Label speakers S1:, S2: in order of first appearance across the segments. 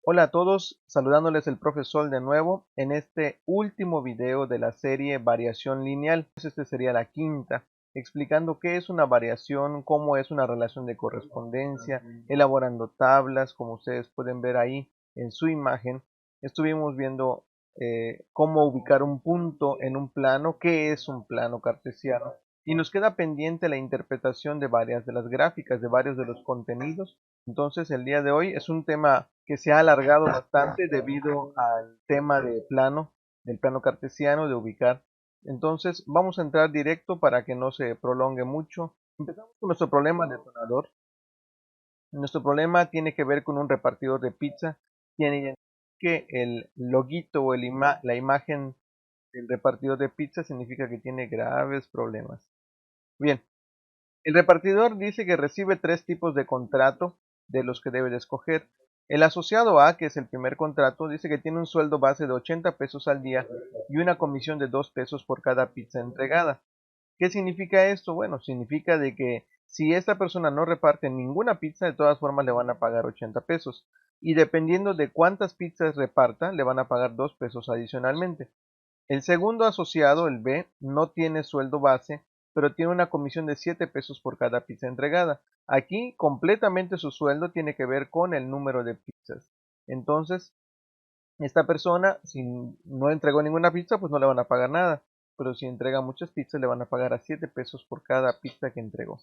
S1: Hola a todos, saludándoles el profesor de nuevo en este último video de la serie Variación Lineal. Este sería la quinta, explicando qué es una variación, cómo es una relación de correspondencia, elaborando tablas, como ustedes pueden ver ahí en su imagen. Estuvimos viendo cómo ubicar un punto en un plano, qué es un plano cartesiano, y nos queda pendiente la interpretación de varias de las gráficas, de varios de los contenidos. Entonces el día de hoy es un tema que se ha alargado bastante debido al tema del plano cartesiano, de ubicar. Entonces vamos a entrar directo para que no se prolongue mucho. Empezamos con nuestro problema detonador. Nuestro problema tiene que ver con un repartidor de pizza. Tiene que el loguito o la imagen del repartidor de pizza significa que tiene graves problemas. Bien, el repartidor dice que recibe tres tipos de contrato de los que debe de escoger. El asociado A, que es el primer contrato, dice que tiene un sueldo base de 80 pesos al día y una comisión de 2 pesos por cada pizza entregada. ¿Qué significa esto? Bueno, significa de que si esta persona no reparte ninguna pizza, de todas formas le van a pagar 80 pesos. Y dependiendo de cuántas pizzas reparta, le van a pagar 2 pesos adicionalmente. El segundo asociado, el B, no tiene sueldo base, pero tiene una comisión de 7 pesos por cada pizza entregada. Aquí completamente su sueldo tiene que ver con el número de pizzas. Entonces, esta persona, si no entregó ninguna pizza, pues no le van a pagar nada. Pero si entrega muchas pizzas, le van a pagar a 7 pesos por cada pizza que entregó.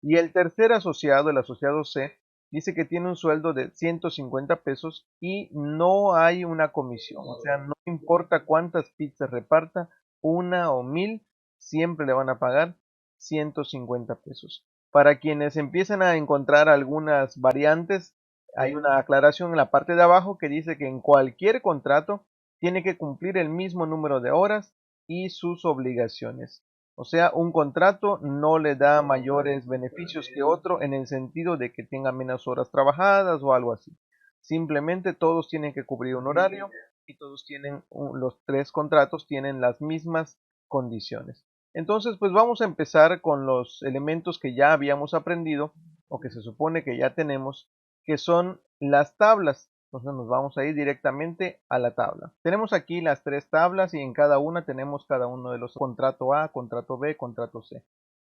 S1: Y el tercer asociado, el asociado C, dice que tiene un sueldo de 150 pesos y no hay una comisión. O sea, no importa cuántas pizzas reparta, una o 1000, siempre le van a pagar 150 pesos. Para quienes empiezan a encontrar algunas variantes, hay una aclaración en la parte de abajo que dice que en cualquier contrato tiene que cumplir el mismo número de horas y sus obligaciones. O sea, un contrato no le da mayores beneficios que otro en el sentido de que tenga menos horas trabajadas o algo así. Simplemente todos tienen que cubrir un horario y todos tienen, los tres contratos tienen las mismas condiciones. Entonces, pues vamos a empezar con los elementos que ya habíamos aprendido o que se supone que ya tenemos, que son las tablas. Entonces nos vamos a ir directamente a la tabla. Tenemos aquí las tres tablas y en cada una tenemos cada uno de los contrato A, contrato B, contrato C.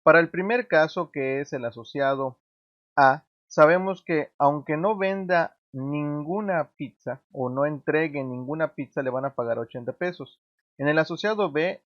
S1: Para el primer caso, que es el asociado A, sabemos que aunque no venda ninguna pizza o no entregue ninguna pizza, le van a pagar 80 pesos. En el asociado B,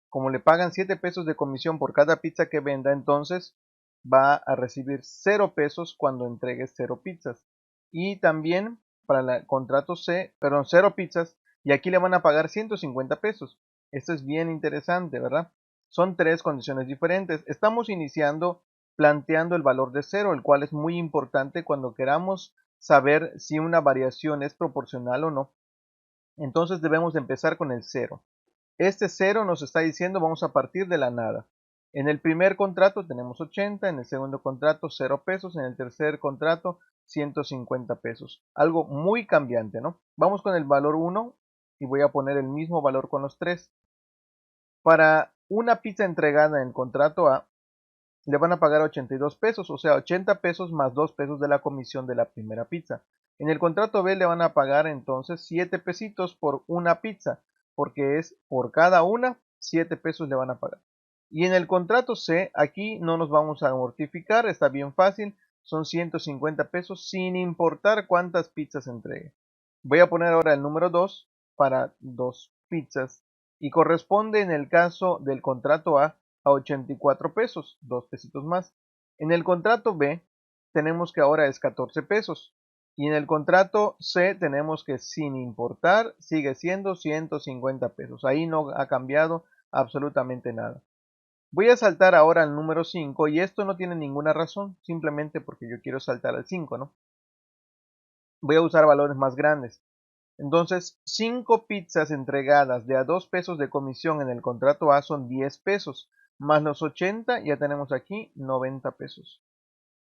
S1: como le pagan 7 pesos de comisión por cada pizza que venda, entonces va a recibir 0 pesos cuando entregue 0 pizzas. Y también para el contrato C, perdón, 0 pizzas, y aquí le van a pagar 150 pesos. Esto es bien interesante, ¿verdad? Son tres condiciones diferentes. Estamos iniciando planteando el valor de 0, el cual es muy importante cuando queramos saber si una variación es proporcional o no. Entonces debemos empezar con el 0. Este 0 nos está diciendo vamos a partir de la nada. En el primer contrato tenemos 80, en el segundo contrato 0 pesos, en el tercer contrato 150 pesos. Algo muy cambiante, ¿no? Vamos con el valor 1 y voy a poner el mismo valor con los tres. Para una pizza entregada en el contrato A, le van a pagar 82 pesos, o sea, 80 pesos más 2 pesos de la comisión de la primera pizza. En el contrato B le van a pagar entonces 7 pesitos por una pizza, porque es por cada una 7 pesos le van a pagar. Y en el contrato C, aquí no nos vamos a mortificar, está bien fácil, son 150 pesos sin importar cuántas pizzas entregue. Voy a poner ahora el número 2 para dos pizzas y corresponde en el caso del contrato A 84 pesos, 2 pesitos más. En el contrato B tenemos que ahora es 14 pesos. Y en el contrato C tenemos que sin importar sigue siendo 150 pesos. Ahí no ha cambiado absolutamente nada. Voy a saltar ahora al número 5 y esto no tiene ninguna razón, simplemente porque yo quiero saltar al 5, ¿no? Voy a usar valores más grandes. Entonces, 5 pizzas entregadas de a 2 pesos de comisión en el contrato A son 10 pesos, más los 80 ya tenemos aquí 90 pesos.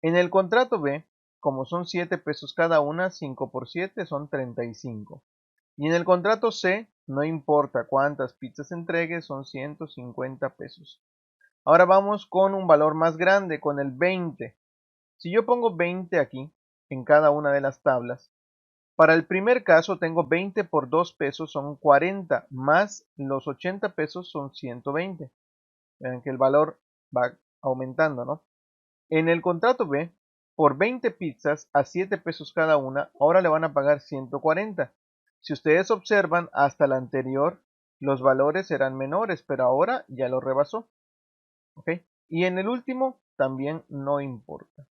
S1: En el contrato B, como son 7 pesos cada una, 5 por 7 son 35. Y en el contrato C, no importa cuántas pizzas entregue, son 150 pesos. Ahora vamos con un valor más grande, con el 20. Si yo pongo 20 aquí, en cada una de las tablas, Para el primer caso tengo 20 por 2 pesos son 40, más los 80 pesos son 120. Vean que el valor va aumentando, ¿no? En el contrato B, por 20 pizzas a 7 pesos cada una, ahora le van a pagar 140. Si ustedes observan, hasta la anterior, los valores eran menores, pero ahora ya lo rebasó. ¿Ok? Y en el último, también no importa.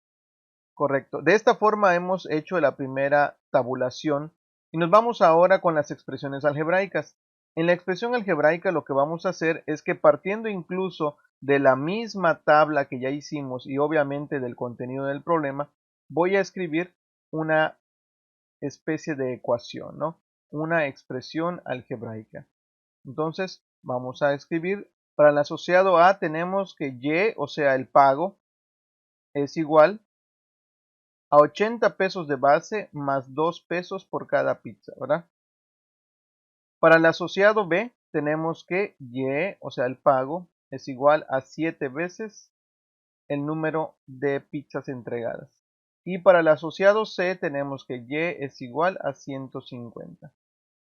S1: Correcto. De esta forma hemos hecho la primera tabulación y nos vamos ahora con las expresiones algebraicas. En la expresión algebraica lo que vamos a hacer es que partiendo incluso de la misma tabla que ya hicimos y obviamente del contenido del problema, voy a escribir una especie de ecuación, ¿no? Una expresión algebraica. Entonces vamos a escribir, para el asociado A tenemos que Y, o sea el pago, es igual a 80 pesos de base más 2 pesos por cada pizza, ¿verdad? Para el asociado B tenemos que Y, o sea el pago, es igual a 7 veces el número de pizzas entregadas. Y para el asociado C tenemos que Y es igual a 150.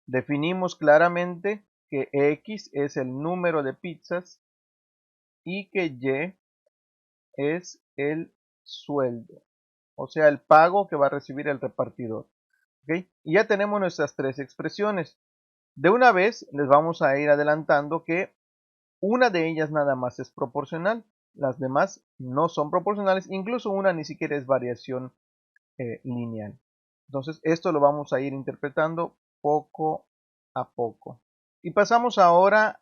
S1: Definimos claramente que X es el número de pizzas y que Y es el sueldo, o sea el pago que va a recibir el repartidor. ¿Ok? Y ya tenemos nuestras tres expresiones. De una vez les vamos a ir adelantando que una de ellas nada más es proporcional, las demás no son proporcionales, incluso una ni siquiera es variación lineal. Entonces esto lo vamos a ir interpretando poco a poco. Y pasamos ahora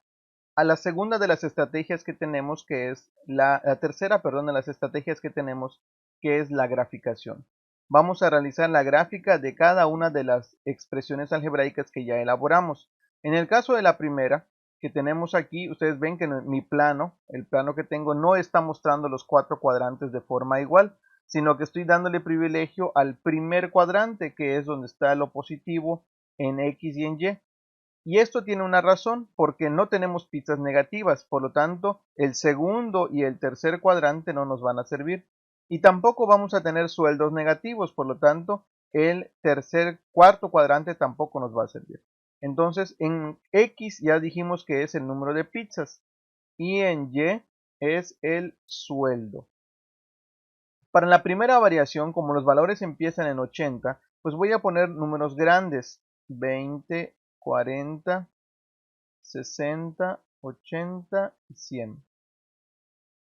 S1: a la segunda de las estrategias que tenemos, que es la tercera, perdón, de las estrategias que tenemos, que es la graficación. Vamos a realizar la gráfica de cada una de las expresiones algebraicas que ya elaboramos. En el caso de la primera, que tenemos aquí, ustedes ven que mi plano, el plano que tengo, no está mostrando los cuatro cuadrantes de forma igual, sino que estoy dándole privilegio al primer cuadrante, que es donde está lo positivo en X y en Y. Y esto tiene una razón, porque no tenemos pizzas negativas, por lo tanto, el segundo y el tercer cuadrante no nos van a servir. Y tampoco vamos a tener sueldos negativos, por lo tanto, el cuarto cuadrante tampoco nos va a servir. Entonces, en X ya dijimos que es el número de pizzas y en Y es el sueldo. Para la primera variación, como los valores empiezan en 80, pues voy a poner números grandes, 20, 40, 60, 80 y 100.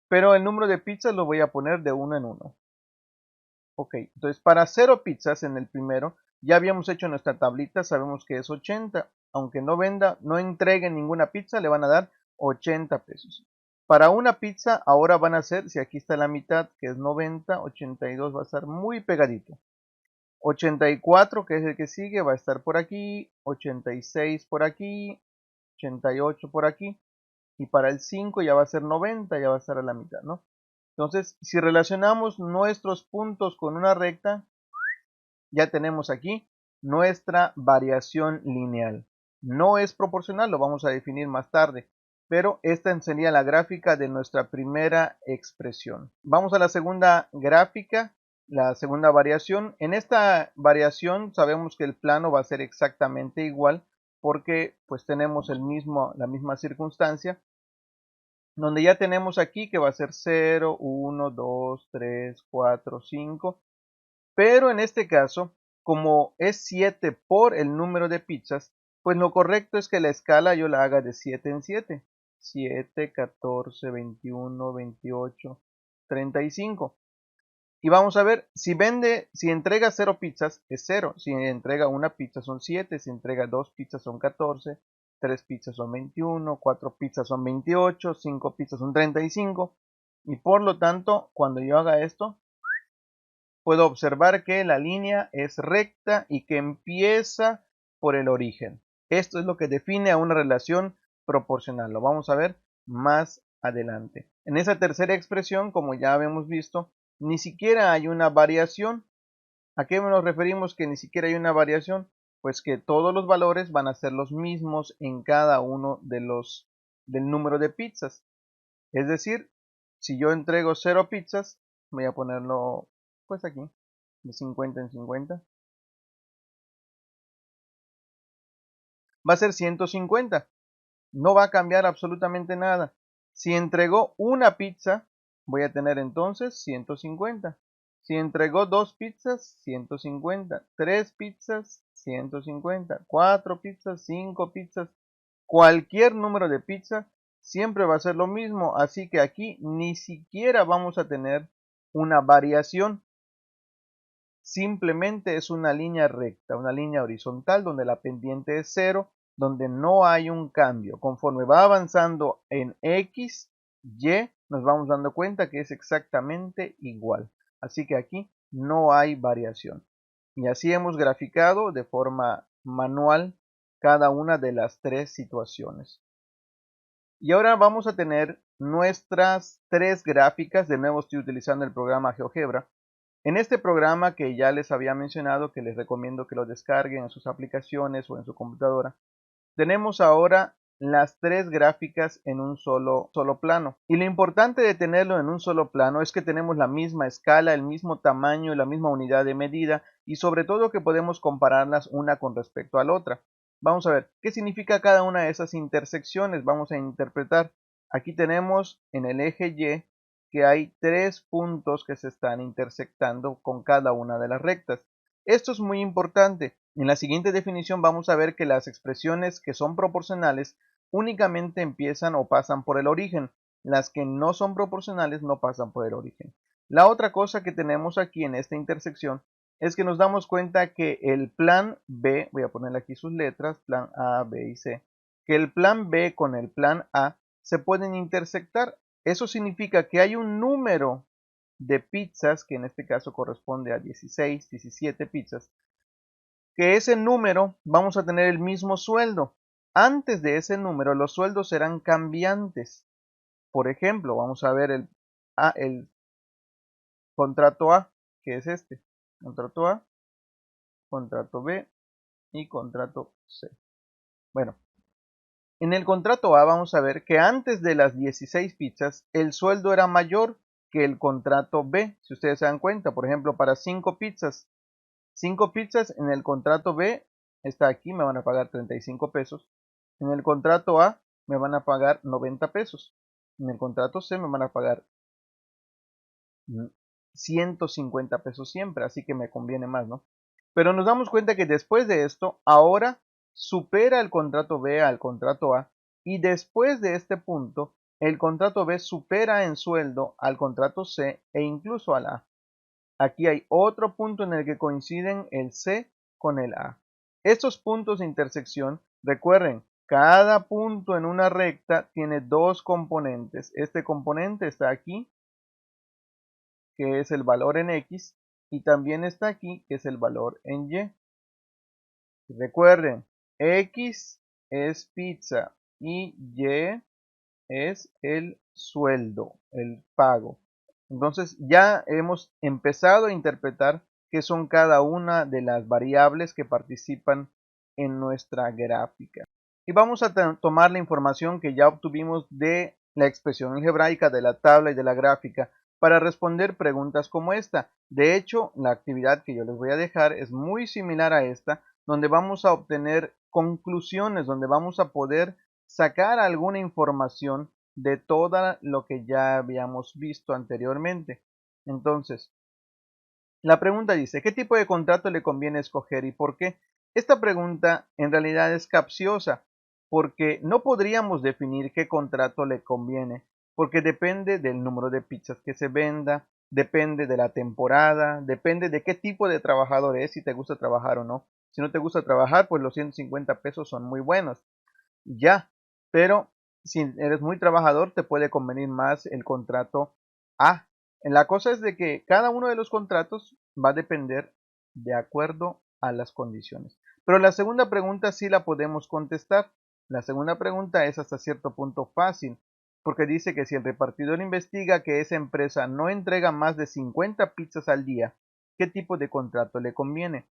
S1: Pero el número de pizzas lo voy a poner de uno en uno. Ok, entonces para 0 pizzas en el primero, ya habíamos hecho nuestra tablita, sabemos que es 80. Aunque no venda, no entregue ninguna pizza, le van a dar 80 pesos. Para una pizza, ahora van a ser, si aquí está la mitad, que es 90, 82 va a estar muy pegadito. 84, que es el que sigue, va a estar por aquí, 86 por aquí, 88 por aquí. Y para el 5 ya va a ser 90, ya va a estar a la mitad, ¿no? Entonces, si relacionamos nuestros puntos con una recta, ya tenemos aquí nuestra variación lineal. No es proporcional, lo vamos a definir más tarde, pero esta sería la gráfica de nuestra primera expresión. Vamos a la segunda gráfica, la segunda variación. En esta variación sabemos que el plano va a ser exactamente igual porque pues tenemos la misma circunstancia, donde ya tenemos aquí que va a ser 0, 1, 2, 3, 4, 5, pero en este caso, como es 7 por el número de pizzas, pues lo correcto es que la escala yo la haga de 7 en 7, 7, 14, 21, 28, 35. Y vamos a ver, si entrega 0 pizzas es 0, si entrega una pizza son 7, si entrega 2 pizzas son 14, 3 pizzas son 21, 4 pizzas son 28, 5 pizzas son 35. Y por lo tanto, cuando yo haga esto, puedo observar que la línea es recta y que empieza por el origen. Esto es lo que define a una relación proporcional. Lo vamos a ver más adelante. En esa tercera expresión, como ya habíamos visto, ni siquiera hay una variación. ¿A qué nos referimos que ni siquiera hay una variación? Pues que todos los valores van a ser los mismos en cada uno del número de pizzas. Es decir, si yo entrego 0 pizzas, voy a ponerlo pues aquí, de 50 en 50. va a ser 150. No va a cambiar absolutamente nada. Si entregó una pizza, voy a tener entonces 150. Si entregó 2 pizzas, 150. 3 pizzas, 150. 4 pizzas, 5 pizzas. Cualquier número de pizza siempre va a ser lo mismo. Así que aquí ni siquiera vamos a tener una variación. Simplemente es una línea recta, una línea horizontal donde la pendiente es 0, donde no hay un cambio. Conforme va avanzando en X, Y, nos vamos dando cuenta que es exactamente igual. Así que aquí no hay variación. Y así hemos graficado de forma manual cada una de las 3 situaciones. Y ahora vamos a tener nuestras 3 gráficas. De nuevo estoy utilizando el programa GeoGebra. En este programa que ya les había mencionado, que les recomiendo que lo descarguen en sus aplicaciones o en su computadora, tenemos ahora las 3 gráficas en un solo plano. Y lo importante de tenerlo en un solo plano es que tenemos la misma escala, el mismo tamaño, la misma unidad de medida y sobre todo que podemos compararlas una con respecto a la otra. Vamos a ver qué significa cada una de esas intersecciones. Vamos a interpretar. Aquí tenemos en el eje Y que hay 3 puntos que se están intersectando con cada una de las rectas. Esto es muy importante. En la siguiente definición vamos a ver que las expresiones que son proporcionales únicamente empiezan o pasan por el origen. Las que no son proporcionales no pasan por el origen. La otra cosa que tenemos aquí en esta intersección es que nos damos cuenta que el plan B, voy a ponerle aquí sus letras, plan A, B y C, que el plan B con el plan A se pueden intersectar. Eso significa que hay un número de pizzas, que en este caso corresponde a 16, 17 pizzas, que ese número vamos a tener el mismo sueldo. Antes de ese número los sueldos serán cambiantes. Por ejemplo, vamos a ver el contrato A, que es este. Contrato A, contrato B y contrato C. Bueno, en el contrato A vamos a ver que antes de las 16 pizzas el sueldo era mayor que el contrato B. Si ustedes se dan cuenta, por ejemplo, para 5 pizzas en el contrato B, está aquí, me van a pagar 35 pesos. En el contrato A me van a pagar 90 pesos. En el contrato C me van a pagar 150 pesos siempre, así que me conviene más, ¿no? Pero nos damos cuenta que después de esto, ahora supera el contrato B al contrato A y después de este punto, el contrato B supera en sueldo al contrato C e incluso al A. Aquí hay otro punto en el que coinciden el C con el A. Estos puntos de intersección, recuerden, cada punto en una recta tiene 2 componentes. Este componente está aquí, que es el valor en X, y también está aquí, que es el valor en Y. Recuerden, X es pizza y Y es el sueldo, el pago. Entonces ya hemos empezado a interpretar qué son cada una de las variables que participan en nuestra gráfica. Y vamos a tomar la información que ya obtuvimos de la expresión algebraica, de la tabla y de la gráfica para responder preguntas como esta. De hecho, la actividad que yo les voy a dejar es muy similar a esta, donde vamos a obtener conclusiones, donde vamos a poder sacar alguna información de todo lo que ya habíamos visto anteriormente. Entonces, la pregunta dice, ¿qué tipo de contrato le conviene escoger y por qué? Esta pregunta en realidad es capciosa porque no podríamos definir qué contrato le conviene, porque depende del número de pizzas que se venda, depende de la temporada, depende de qué tipo de trabajador es, si te gusta trabajar o no. Si no te gusta trabajar, pues los 150 pesos son muy buenos. Ya, pero si eres muy trabajador, te puede convenir más el contrato A. La cosa es de que cada uno de los contratos va a depender de acuerdo a las condiciones. Pero la segunda pregunta sí la podemos contestar. La segunda pregunta es hasta cierto punto fácil, porque dice que si el repartidor investiga que esa empresa no entrega más de 50 pizzas al día, ¿qué tipo de contrato le conviene?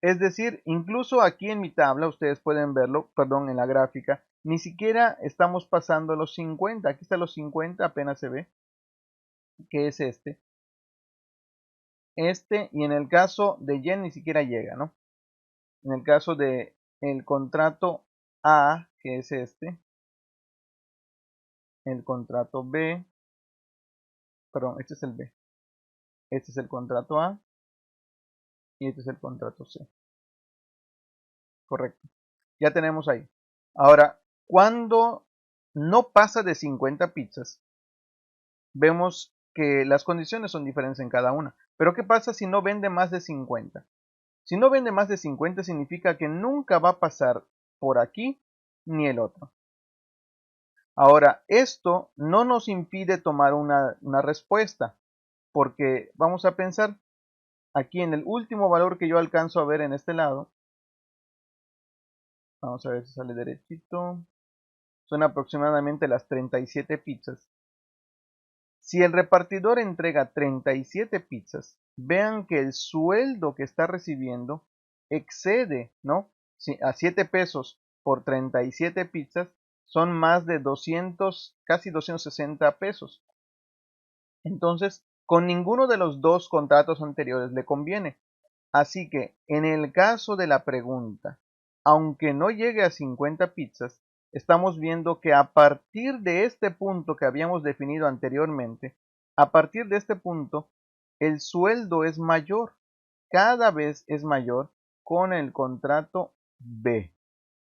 S1: Es decir, incluso aquí en mi tabla, ustedes pueden verlo, perdón, en la gráfica, ni siquiera estamos pasando los 50. Aquí está los 50, apenas se ve, que es este. Y en el caso de Yen ni siquiera llega, ¿no? En el caso de el contrato A, que es este, el contrato B, perdón, este es el B, este es el contrato A y este es el contrato C. Correcto. Ya tenemos ahí. Ahora, cuando no pasa de 50 pizzas, vemos que las condiciones son diferentes en cada una. Pero ¿qué pasa si no vende más de 50? Si no vende más de 50 significa que nunca va a pasar por aquí ni el otro. Ahora, esto no nos impide tomar una respuesta, porque vamos a pensar aquí en el último valor que yo alcanzo a ver en este lado. Vamos a ver si sale derechito. Son aproximadamente las 37 pizzas. Si el repartidor entrega 37 pizzas, vean que el sueldo que está recibiendo excede, ¿no? A 7 pesos por 37 pizzas son más de 200, casi 260 pesos. Entonces, con ninguno de los dos contratos anteriores le conviene. Así que, en el caso de la pregunta, aunque no llegue a 50 pizzas, estamos viendo que a partir de este punto que habíamos definido anteriormente, a partir de este punto, el sueldo es mayor, cada vez es mayor con el contrato B.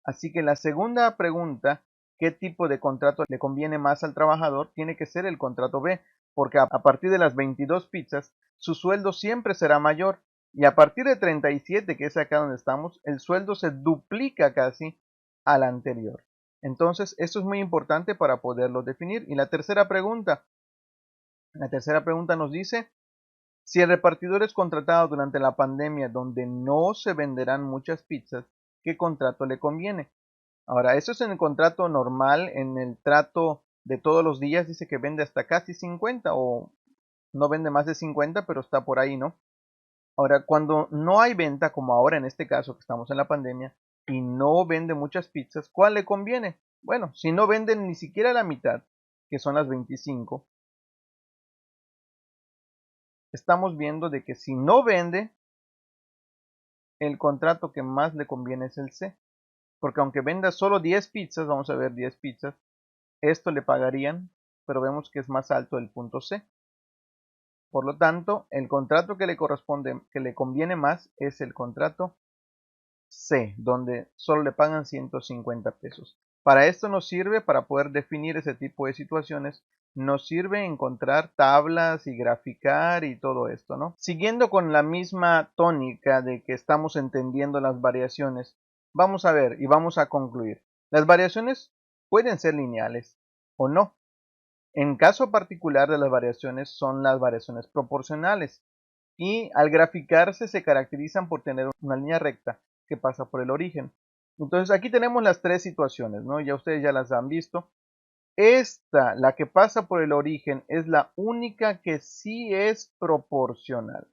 S1: Así que la segunda pregunta, ¿qué tipo de contrato le conviene más al trabajador? Tiene que ser el contrato B, porque a partir de las 22 pizzas, su sueldo siempre será mayor. Y a partir de 37, que es acá donde estamos, el sueldo se duplica casi al anterior. Entonces, esto es muy importante para poderlo definir. Y la tercera pregunta nos dice, si el repartidor es contratado durante la pandemia donde no se venderán muchas pizzas, ¿qué contrato le conviene? Ahora, eso es en el contrato normal, en el trato de todos los días dice que vende hasta casi 50 o no vende más de 50, pero está por ahí, ¿no? Ahora, cuando no hay venta, como ahora en este caso que estamos en la pandemia, y no vende muchas pizzas, ¿cuál le conviene? Bueno, si no venden ni siquiera la mitad, que son las 25, estamos viendo de que si no vende, el contrato que más le conviene es el C. Porque aunque venda solo 10 pizzas, vamos a ver 10 pizzas, esto le pagarían, pero vemos que es más alto el punto C. Por lo tanto, el contrato que le corresponde, que le conviene más, es el contrato C, donde solo le pagan 150 pesos. Para esto nos sirve, para poder definir ese tipo de situaciones, nos sirve encontrar tablas y graficar y todo esto, ¿no? Siguiendo con la misma tónica de que estamos entendiendo las variaciones, vamos a ver y vamos a concluir. Las variaciones pueden ser lineales o no. En caso particular de las variaciones son las variaciones proporcionales y al graficarse se caracterizan por tener una línea recta que pasa por el origen. Entonces aquí tenemos las tres situaciones, ¿no? Ya ustedes ya las han visto. Esta, la que pasa por el origen, es la única que sí es proporcional.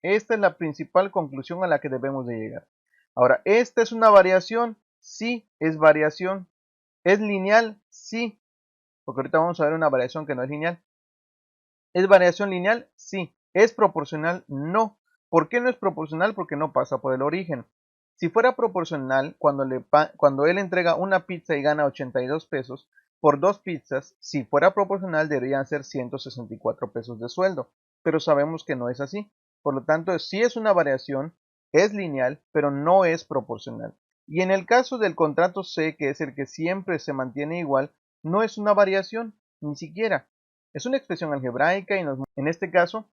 S1: Esta es la principal conclusión a la que debemos de llegar. Ahora, ¿esta es una variación? Sí, es variación. ¿Es lineal? Sí, porque ahorita vamos a ver una variación que no es lineal. ¿Es variación lineal? Sí. ¿Es proporcional? No. ¿Por qué no es proporcional? Porque no pasa por el origen. Si fuera proporcional, cuando él entrega una pizza y gana 82 pesos, por dos pizzas, si fuera proporcional, deberían ser 164 pesos de sueldo. Pero sabemos que no es así. Por lo tanto, sí es una variación, es lineal, pero no es proporcional. Y en el caso del contrato C, que es el que siempre se mantiene igual, no es una variación, ni siquiera. Es una expresión algebraica y en este caso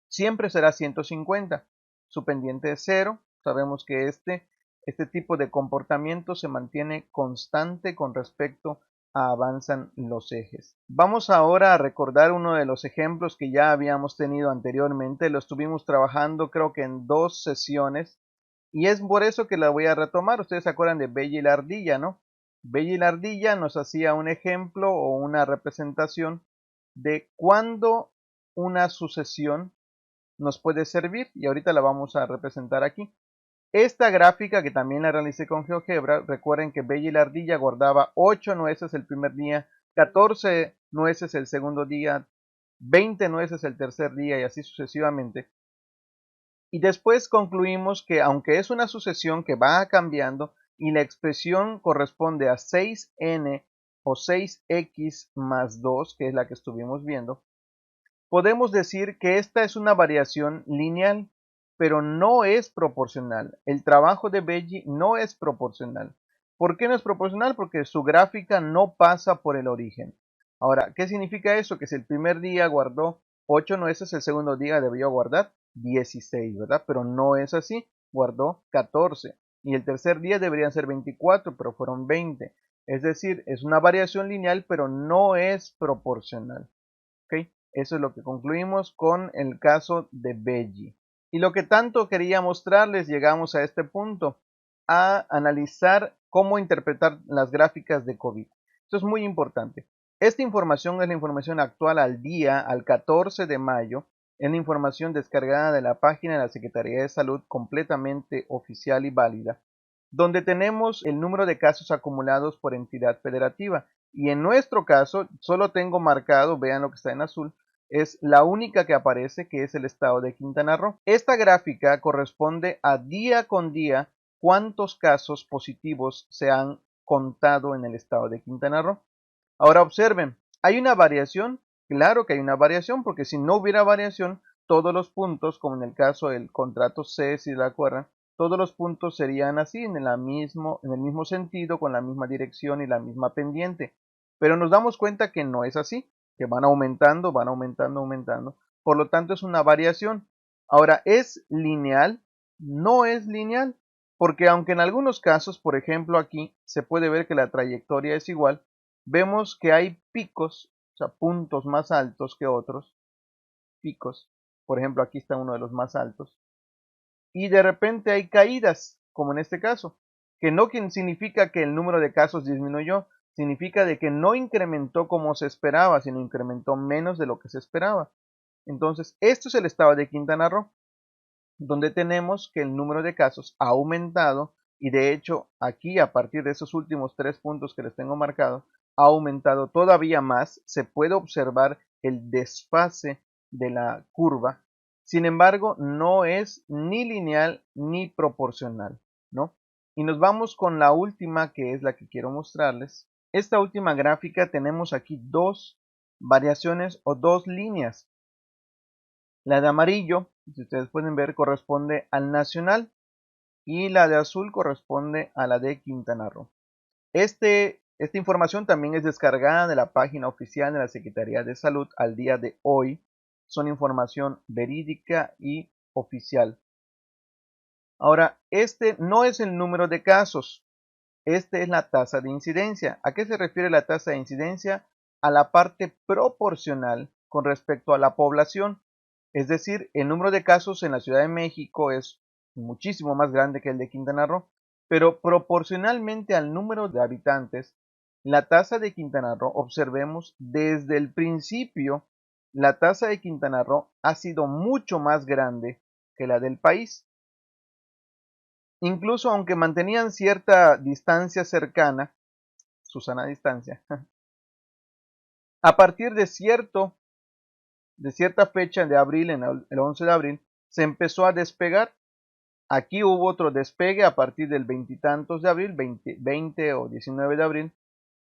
S1: siempre será 150. Su pendiente es 0. Sabemos que este tipo de comportamiento se mantiene constante con respecto a avanzan los ejes. Vamos ahora a recordar uno de los ejemplos que ya habíamos tenido anteriormente. Lo estuvimos trabajando creo que en 2 sesiones y es por eso que la voy a retomar. Ustedes se acuerdan de Bella y la ardilla, ¿no? Bella y la ardilla nos hacía un ejemplo o una representación de cuándo una sucesión nos puede servir y ahorita la vamos a representar aquí. Esta gráfica que también la realicé con GeoGebra, recuerden que Bella y la ardilla guardaba 8 nueces el primer día, 14 nueces el segundo día, 20 nueces el tercer día y así sucesivamente. Y después concluimos que aunque es una sucesión que va cambiando, y la expresión corresponde a 6n o 6x más 2, que es la que estuvimos viendo, podemos decir que esta es una variación lineal, pero no es proporcional. El trabajo de Belli no es proporcional. ¿Por qué no es proporcional? Porque su gráfica no pasa por el origen. Ahora, ¿qué significa eso? Que si el primer día guardó 8 nueces, el segundo día debió guardar 16, ¿verdad? Pero no es así, guardó 14. Y el tercer día deberían ser 24, pero fueron 20. Es decir, es una variación lineal, pero no es proporcional. ¿Ok? Eso es lo que concluimos con el caso de Belli. Y lo que tanto quería mostrarles, llegamos a este punto, a analizar cómo interpretar las gráficas de COVID. Esto es muy importante. Esta información es la información actual al día, al 14 de mayo, es la información descargada de la página de la Secretaría de Salud, completamente oficial y válida, donde tenemos el número de casos acumulados por entidad federativa. Y en nuestro caso, solo tengo marcado, vean lo que está en azul, es la única que aparece, que es el estado de Quintana Roo. Esta gráfica corresponde a día con día cuántos casos positivos se han contado en el estado de Quintana Roo. Ahora observen, ¿hay una variación? Claro que hay una variación, porque si no hubiera variación, todos los puntos, como en el caso del contrato C, si la acuerdan, todos los puntos serían así, en el mismo sentido, con la misma dirección y la misma pendiente. Pero nos damos cuenta que no es así, que van aumentando, van aumentando, aumentando. Por lo tanto, es una variación. Ahora, ¿es lineal? No es lineal, porque aunque en algunos casos, por ejemplo aquí, se puede ver que la trayectoria es igual, vemos que hay picos, o sea, puntos más altos que otros, picos. Por ejemplo, aquí está uno de los más altos. Y de repente hay caídas, como en este caso, que no significa que el número de casos disminuyó, significa de que no incrementó como se esperaba, sino incrementó menos de lo que se esperaba. Entonces, esto es el estado de Quintana Roo, donde tenemos que el número de casos ha aumentado y de hecho aquí a partir de esos últimos 3 puntos que les tengo marcados, ha aumentado todavía más, se puede observar el desfase de la curva. Sin embargo, no es ni lineal ni proporcional, ¿no? Y nos vamos con la última, que es la que quiero mostrarles. Esta última gráfica tenemos aquí dos variaciones o dos líneas. La de amarillo, si ustedes pueden ver, corresponde al nacional y la de azul corresponde a la de Quintana Roo. Esta información también es descargada de la página oficial de la Secretaría de Salud al día de hoy. Son información verídica y oficial. Ahora, este no es el número de casos, este es la tasa de incidencia. ¿A qué se refiere la tasa de incidencia? A la parte proporcional con respecto a la población. Es decir, el número de casos en la Ciudad de México es muchísimo más grande que el de Quintana Roo, pero proporcionalmente al número de habitantes, la tasa de Quintana Roo, observemos, desde el principio, la tasa de Quintana Roo ha sido mucho más grande que la del país. Incluso aunque mantenían cierta distancia cercana, su sana distancia, a partir de cierta fecha de abril, en el 11 de abril, se empezó a despegar. Aquí hubo otro despegue a partir del veintitantos de abril, 20 o 19 de abril,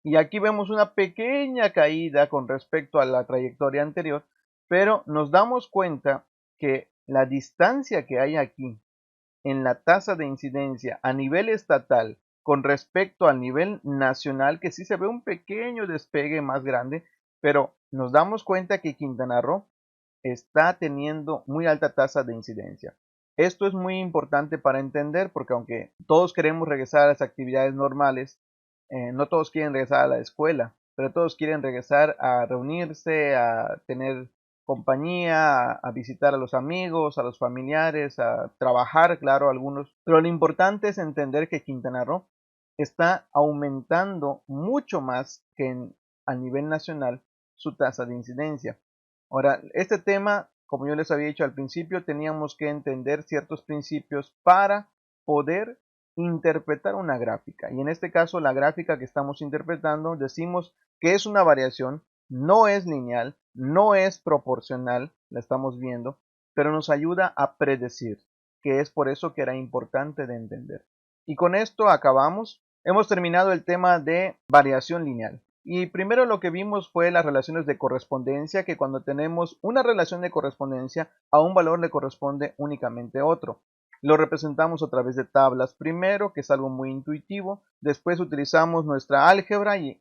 S1: y aquí vemos una pequeña caída con respecto a la trayectoria anterior, pero nos damos cuenta que la distancia que hay aquí en la tasa de incidencia a nivel estatal con respecto al nivel nacional, que sí se ve un pequeño despegue más grande, pero nos damos cuenta que Quintana Roo está teniendo muy alta tasa de incidencia. Esto es muy importante para entender porque aunque todos queremos regresar a las actividades normales, no todos quieren regresar a la escuela, pero todos quieren regresar a reunirse, a tener compañía, a visitar a los amigos, a los familiares, a trabajar, claro, algunos. Pero lo importante es entender que Quintana Roo está aumentando mucho más que a nivel nacional su tasa de incidencia. Ahora, este tema, como yo les había dicho al principio, teníamos que entender ciertos principios para poder interpretar una gráfica. Y en este caso, la gráfica que estamos interpretando, decimos que es una variación, no es lineal, no es proporcional, la estamos viendo, pero nos ayuda a predecir, que es por eso que era importante de entender. Y con esto acabamos. Hemos terminado el tema de variación lineal. Y primero lo que vimos fue las relaciones de correspondencia, que cuando tenemos una relación de correspondencia, a un valor le corresponde únicamente otro. Lo representamos a través de tablas primero, que es algo muy intuitivo. Después utilizamos nuestra álgebra y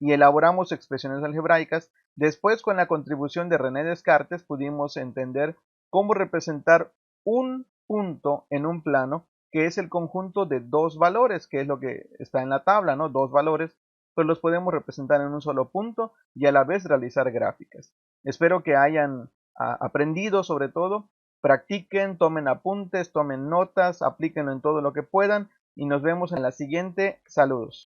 S1: elaboramos expresiones algebraicas. Después, con la contribución de René Descartes, pudimos entender cómo representar un punto en un plano, que es el conjunto de dos valores, que es lo que está en la tabla, ¿no? Dos valores, pues los podemos representar en un solo punto y a la vez realizar gráficas. Espero que hayan aprendido sobre todo. Practiquen, tomen apuntes, tomen notas, aplíquenlo en todo lo que puedan y nos vemos en la siguiente. Saludos.